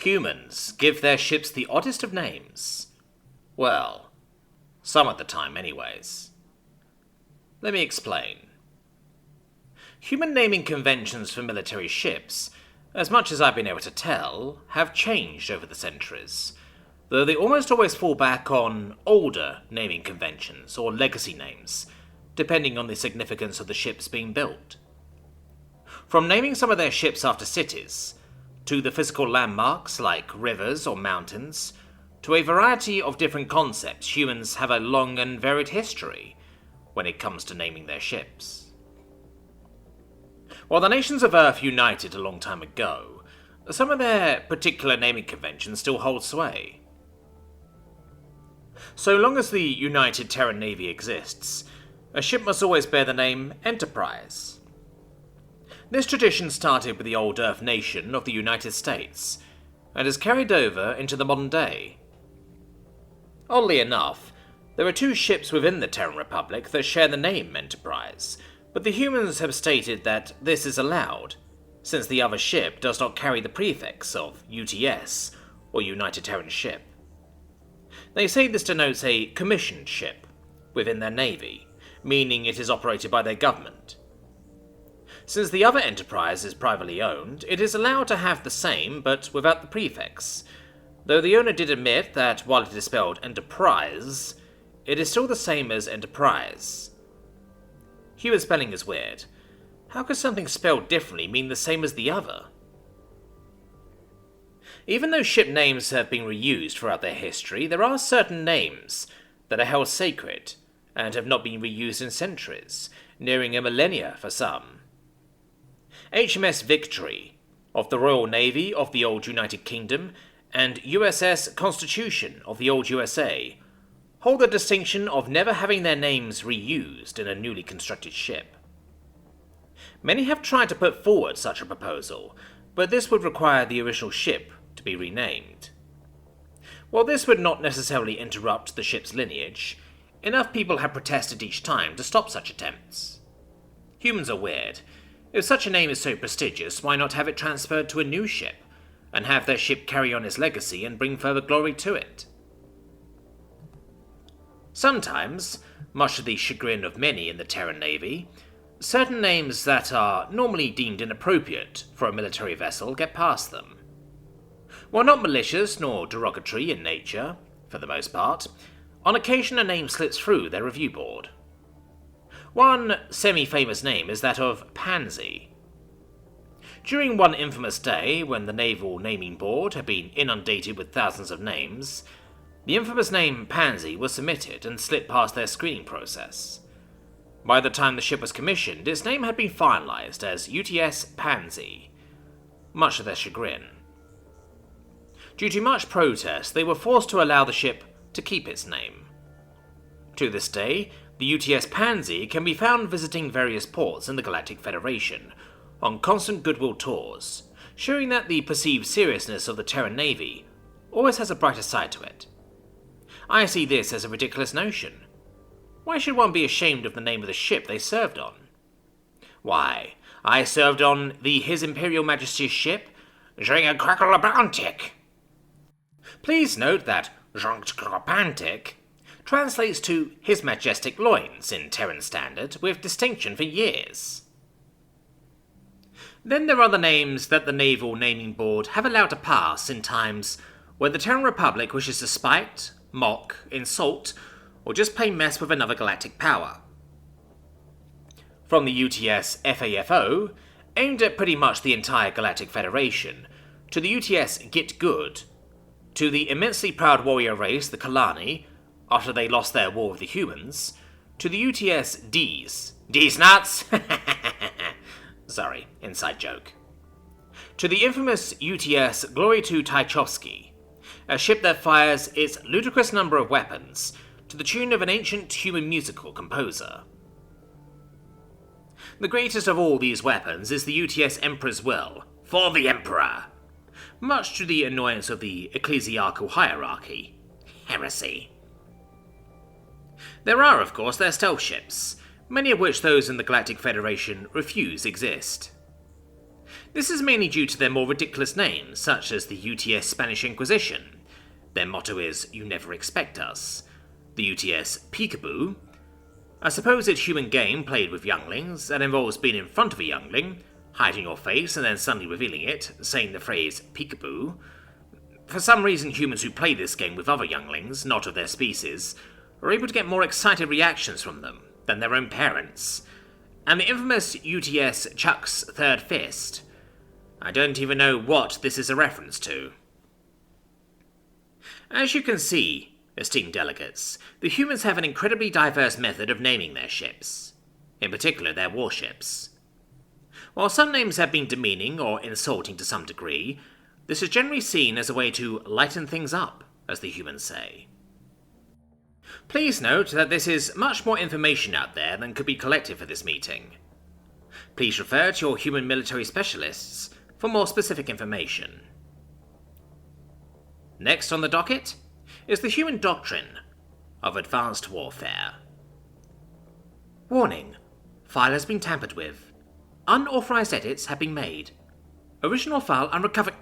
Humans give their ships the oddest of names. Well, some at the time anyways. Let me explain. Human naming conventions for military ships, as much as I've been able to tell, have changed over the centuries, though they almost always fall back on older naming conventions or legacy names, depending on the significance of the ships being built. From naming some of their ships after cities, to the physical landmarks like rivers or mountains, to a variety of different concepts, humans have a long and varied history when it comes to naming their ships. While the nations of Earth united a long time ago, some of their particular naming conventions still hold sway. So long as the United Terran Navy exists, a ship must always bear the name Enterprise. This tradition started with the old Earth nation of the United States, and has carried over into the modern day. Oddly enough, there are two ships within the Terran Republic that share the name Enterprise, but the humans have stated that this is allowed, since the other ship does not carry the prefix of UTS, or United Terran Ship. They say this denotes a commissioned ship within their navy, meaning it is operated by their government. Since the other Enterprise is privately owned, it is allowed to have the same, but without the prefix, though the owner did admit that while it is spelled Enterprise, it is still the same as Enterprise. Human spelling is weird. How could something spelled differently mean the same as the other? Even though ship names have been reused throughout their history, there are certain names that are held sacred and have not been reused in centuries, nearing a millennia for some. HMS Victory, of the Royal Navy of the Old United Kingdom, and USS Constitution of the Old USA hold the distinction of never having their names reused in a newly constructed ship. Many have tried to put forward such a proposal, but this would require the original ship to be renamed. While this would not necessarily interrupt the ship's lineage, enough people have protested each time to stop such attempts. Humans are weird. If such a name is so prestigious, why not have it transferred to a new ship, and have their ship carry on its legacy and bring further glory to it? Sometimes, much to the chagrin of many in the Terran Navy, certain names that are normally deemed inappropriate for a military vessel get past them. While not malicious nor derogatory in nature, for the most part, on occasion a name slips through their review board. One semi-famous name is that of Pansy. During one infamous day, when the Naval Naming Board had been inundated with thousands of names, the infamous name Pansy was submitted and slipped past their screening process. By the time the ship was commissioned, its name had been finalized as UTS Pansy, much to their chagrin. Due to much protest, they were forced to allow the ship to keep its name. To this day, the UTS Pansy can be found visiting various ports in the Galactic Federation, on constant goodwill tours, showing that the perceived seriousness of the Terran Navy always has a brighter side to it. I see this as a ridiculous notion. Why should one be ashamed of the name of the ship they served on? Why, I served on the His Imperial Majesty's ship during a Crackle-a-Bantic. Please note that Crackle-a-Bantic translates to His Majestic Loins in Terran Standard with distinction for years. Then there are the names that the Naval Naming Board have allowed to pass in times where the Terran Republic wishes to spite, mock, insult, or just play mess with another galactic power. From the UTS FAFO, aimed at pretty much the entire Galactic Federation, to the UTS Get Good, to the immensely proud warrior race, the Kalani, after they lost their war with the humans, to the UTS D's. D's nuts? Sorry, inside joke. To the infamous UTS Glory to Tchaikovsky, a ship that fires its ludicrous number of weapons to the tune of an ancient human musical composer. The greatest of all these weapons is the UTS Emperor's Will, for the Emperor, much to the annoyance of the ecclesiastical hierarchy. Heresy. There are, of course, their stealth ships, many of which those in the Galactic Federation refuse exist. This is mainly due to their more ridiculous names, such as the UTS Spanish Inquisition. Their motto is, "You never expect us." The UTS Peekaboo, a supposed human game played with younglings that involves being in front of a youngling, hiding your face and then suddenly revealing it, saying the phrase peekaboo. For some reason, humans who play this game with other younglings, not of their species, are able to get more excited reactions from them than their own parents. And the infamous UTS Chuck's Third Fist. I don't even know what this is a reference to. As you can see, esteemed delegates, the humans have an incredibly diverse method of naming their ships, in particular their warships. While some names have been demeaning or insulting to some degree, this is generally seen as a way to lighten things up, as the humans say. Please note that this is much more information out there than could be collected for this meeting. Please refer to your human military specialists for more specific information. Next on the docket is the human doctrine of advanced warfare. Warning: file has been tampered with. Unauthorized edits have been made. Original file unrecovered.